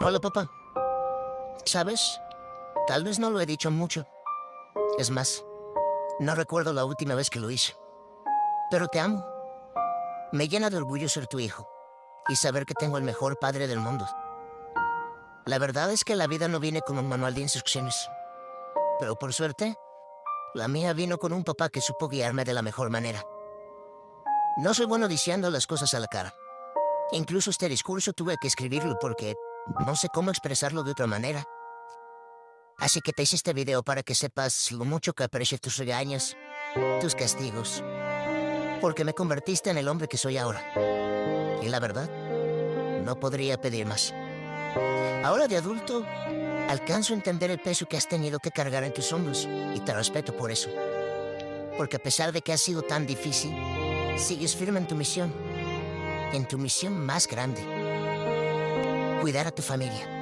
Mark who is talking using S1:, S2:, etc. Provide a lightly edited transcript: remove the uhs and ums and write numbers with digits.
S1: Hola, papá. ¿Sabes? Tal vez no lo he dicho mucho. Es más, no recuerdo la última vez que lo hice. Pero te amo. Me llena de orgullo ser tu hijo y saber que tengo el mejor padre del mundo. La verdad es que la vida no viene con un manual de instrucciones. Pero por suerte, la mía vino con un papá que supo guiarme de la mejor manera. No soy bueno diciendo las cosas a la cara. Incluso este discurso tuve que escribirlo porque no sé cómo expresarlo de otra manera. Así que te hice este video para que sepas lo mucho que aprecio tus regaños, tus castigos, porque me convertiste en el hombre que soy ahora. Y la verdad, no podría pedir más. Ahora de adulto, alcanzo a entender el peso que has tenido que cargar en tus hombros y te respeto por eso. Porque a pesar de que ha sido tan difícil, sigues firme en tu misión más grande: cuidar a tu familia.